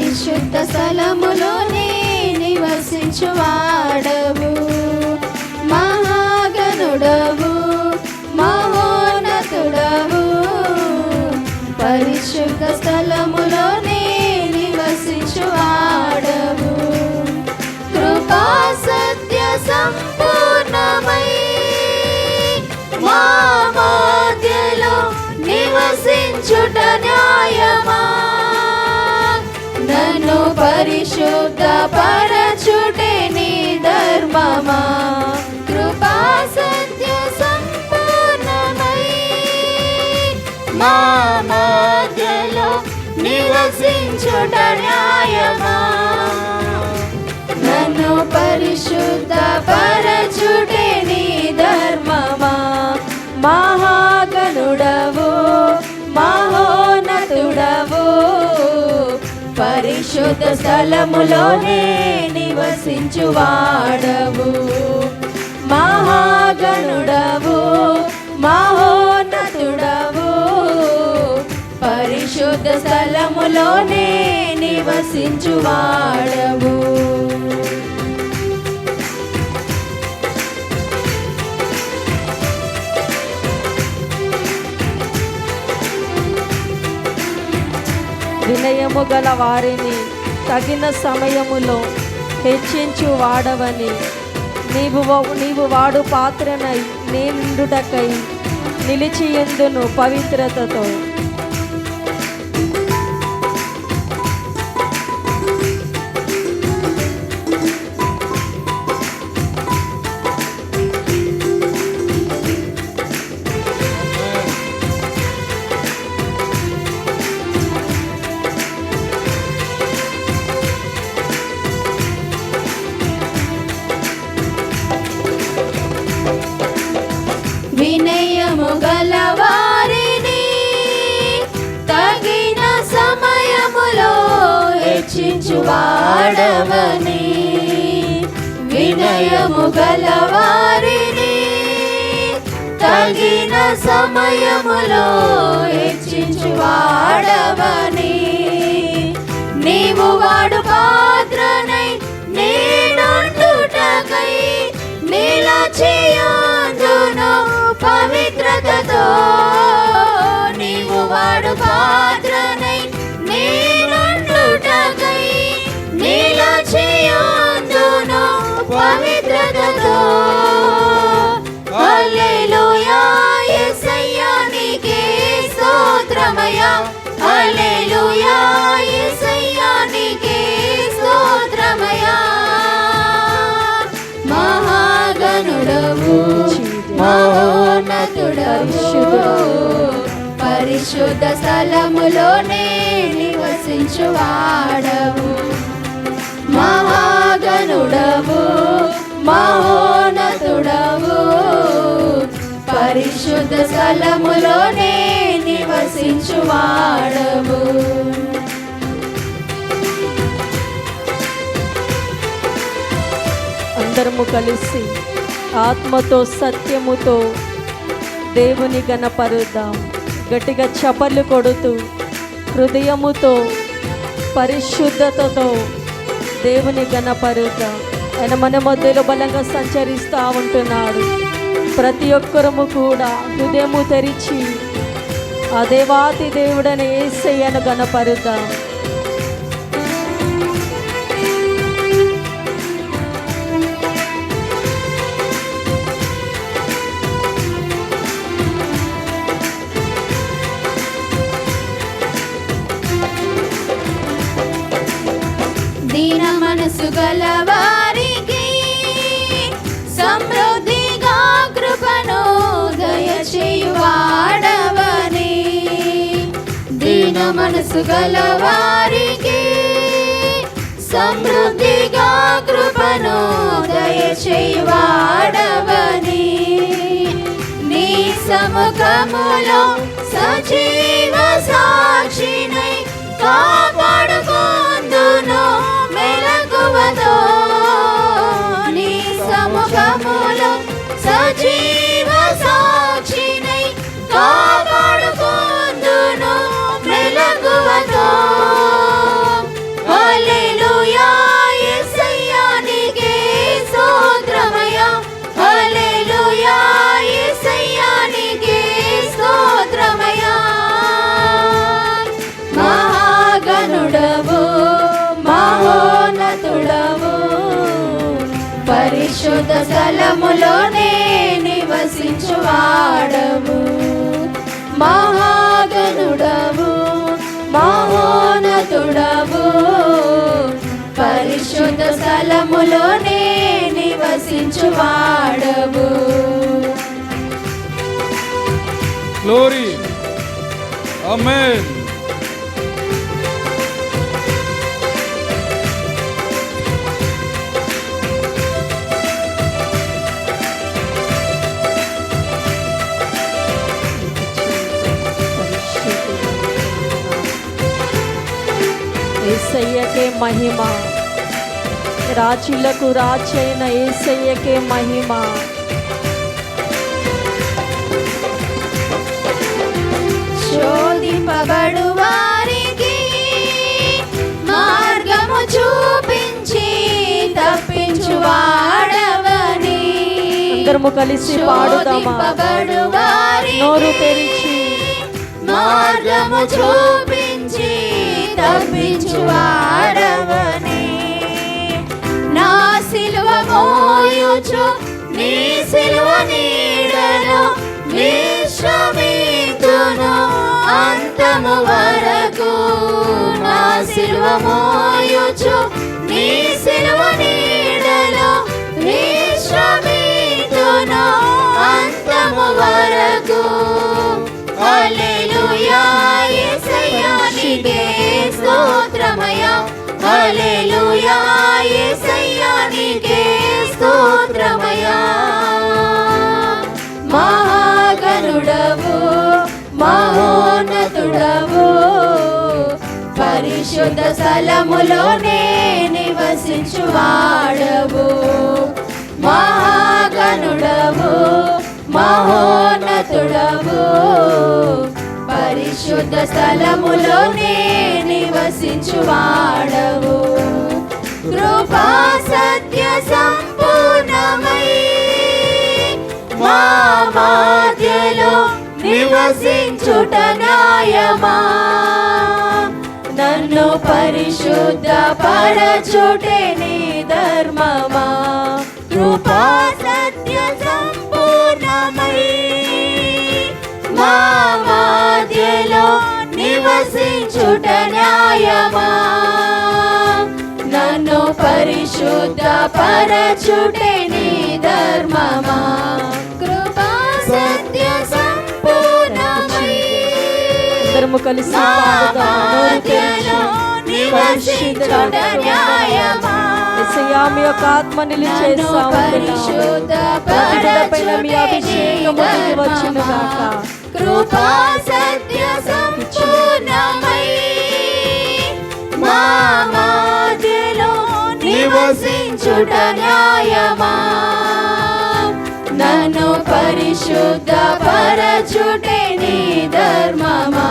పరిశుద్ధ స్థలములోనే నివసించువాడవు, మహాగణుడవు, మహోన్నతుడవు. పరిశుద్ధ స్థలములోనే నివసించువాడవు, కృపా సత్య సంపూర్ణమై మా మధ్యలో నివసించుట న్యాయమా? నన్ను పరిశుద్ధ పరచుటే నీ ధర్మమా? కృపా సత్య సంపూర్ణమై మా మధ్యలో నివసించుట న్యాయమా? నన్ను పరిశుద్ధ పరచుటే నీ ధర్మమా? మహాగణుడవు, మహోన్నతుడవు, పరిశుద్ధ స్థలములోనే నివసించువాడవు, మహాగణుడవు, మహోన్నతుడవు, పరిశుద్ధ స్థలములోనే నివసించువాడవు. వినయము గల వారిని తగిన సమయములో హెచ్చించు వాడవని, నీవు వాడు పాత్రనై నీ నిండుటకై నిలిచియందును పవిత్రతతో. వినయము గల వారిని తగిన సమయములో హెచ్చించువాడవని, వినయము గల వారిని తగిన సమయములో హెచ్చించువాడవని, నీవు వాడు పాత్రనై నేనుండుటకై నిలచియుందును పవిత్రతతో. నీవు వాడు పాత్రనై నేనుండుటకై నిలచియుందును పవిత్రతతో. హల్లెలూయా యేసయ్యా నీకే స్తోత్రమయ్యా, హల్లెలూయా యేసయ్యా నీకే స్తోత్రమయ్యా. మహాగణుడవు, మహోన్నతుడవు, పరిశుద్ధ స్థలములోనే నివసించువాడవు, మహాగణుడవు, మహోన్నతుడవు, పరిశుద్ధ స్థలములోనే నివసించువాడవు. అందరము కలిసి ఆత్మతో సత్యముతో దేవుని గణపరుద్దాం. గట్టిగా చప్పట్లు కొడుతూ హృదయముతో పరిశుద్ధతతో దేవుని గణపరుద్దాం. ఆయన మన మధ్యలో బలంగా సంచరిస్తూ ఉంటున్నాడు. ప్రతి ఒక్కరము కూడా హృదయము తెరిచి ఆ దేవాతి దేవుడని యేసయ్యను గణపరుద్దాం. దీన మనసు గలవారికి సమృద్ధిగా కృపను దయచేయువాడవని, దీన మనసు గలవారికి సమృద్ధిగా కృపను దయచేయువాడవని, నీ సముఖములో సజీవ సాక్షినై కాపాడుకొందును మెలకువతో. నీ సముఖములో సజీవ సాక్షినై కాపాడుకొందును మెలకువతో. స్థలములోనే నివసించువాడవు. మహాగణుడవు, మహోన్నతుడవు, పరిశుద్ధ స్థలములోనే నివసించువాడవు. Glory. Amen. యేసయ్యకే మహిమ, రాజులకు రాజైన యేసయ్యకే మహిమ. శోధింపబడు వారికి మార్గము చూపించి తప్పించువాడవని. అందరము కలిసి పాడుదామా? శోధింపబడు వారికి నోరు తెరిచి మార్గము చూపించి తప్పించువాడవని. నా సిలువ మోయుచు నీ సిలువ నీడలో విశ్రమింతును అంతము వరకు. నా సిలువ మోయుచు నీ సిలువ నీడలో విశ్రమింతును అంతము వరకు. హల్లెలూయా యేసయ్యా నీకే స్తోత్రమయ్యా. హల్లెలూయా యేసయ్యా నీకే స్తోత్రమయ్యా. మహాగణుడవు, మహోన్నతుడవు, పరిశుద్ధ స్థలములోనే నివసించువాడవు. మహాగణుడవు, మహోన్నతుడవు, పరిశుద్ధ స్థలములోనే నివసించువాడవు. కృపా సత్య సంపూర్ణమై మా మధ్యలో నివసించుట న్యాయమా. నన్ను పరిశుద్ధ పరచుటే నీ ధర్మమా. కృపా సత్య సంపూర్ణమై మా మధ్యలో నివసించుట న్యాయమా. నన్ను పరిశుద్ధ పరచుటే నీ ధర్మమా. కృపా సత్య సంపూర్ణమై అందరము కలిసి పాడుదాం. నోరు తెరిచి నివసించుట న్యాయమా. యేసయ్యా మీ యొక్క ఆత్మ నిలిచేస్తా పరిశుద్ధ పైన మీ అభిషేకము దిగి వచ్చును గాక. కృపా సత్య సంపూర్ణమై మా మధ్యలో నివసించుట న్యాయమా. నన్ను పరిశుద్ధ పరచుటే నీ ధర్మమా.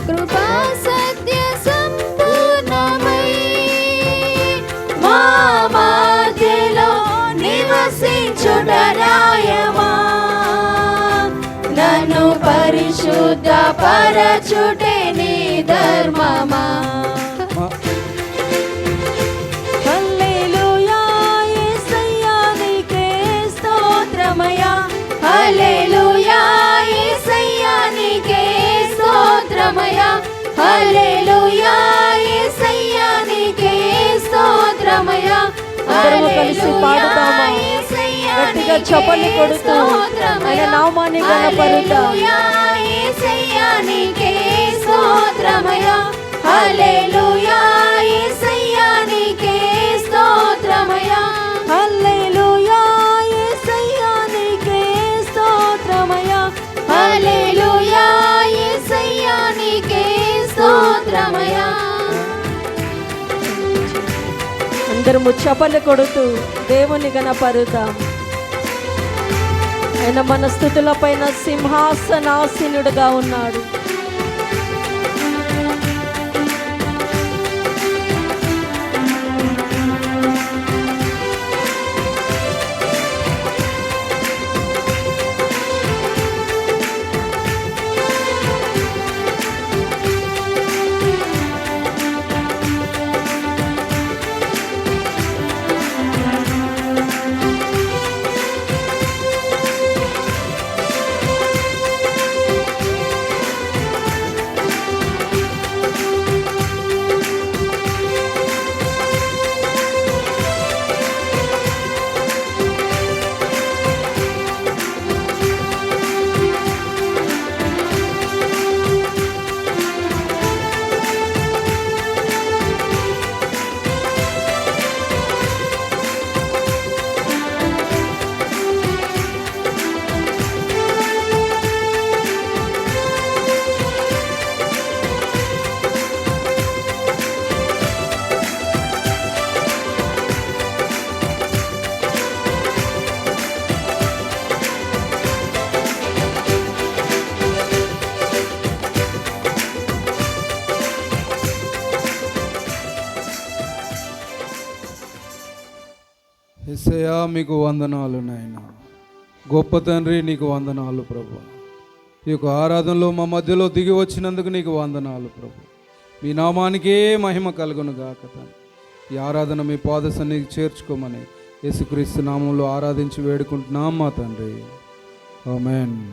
కృపా సత్య సంపూర్ణమై మా మధ్యలో నివసించుట న్యాయమా. నన్ను పరిశుద్ధ పరచుటే నీ ధర్మమా. హల్లెలూయా యేసయ్యా నీకే స్తోత్రమయ్యా. హల్లెలూయా యేసయ్యా నీకే స్తోత్రమయ్యా. హల్లెలూయా యేసయ్యా నీకే స్తోత్రమయ్యా. అందరము కలిసి పాడుదామా? గట్టిగా చప్పట్లు కొడుతూ ఆయన నామాన్ని గణపరుద్దాం. యేసయ్యా నీకే స్తోత్రమయ్యా. హల్లెలూయా యేసయ్యా నీకే స్తోత్రమయ్యా. హల్లెలూయా యేసయ్యా నీకే స్తోత్రమయ్యా. హల్లెలూయా యేసయ్యా నీకే స్తోత్రమయ్యా. అందరము చప్పట్లు కొడుతూ దేవుని గణపరుద్దాం. ఆయన మన స్తుతుల పైన సింహాసనాసీనుడుగా ఉన్నాడు. యేసయ్యా మీకు వందనాలు నాయన. గొప్ప తండ్రి నీకు వందనాలు ప్రభు. ఈ యొక్క ఆరాధనలో మా మధ్యలో దిగి వచ్చినందుకు నీకు వందనాలు ప్రభు. మీ నామానికే మహిమ కలుగును గాక తండ్రి. ఈ ఆరాధన మీ పాద సన్నిధికి చేర్చుకోమని యేసుక్రీస్తు నామంలో ఆరాధించి వేడుకుంటున్నాం మా తండ్రి. ఆమేన్.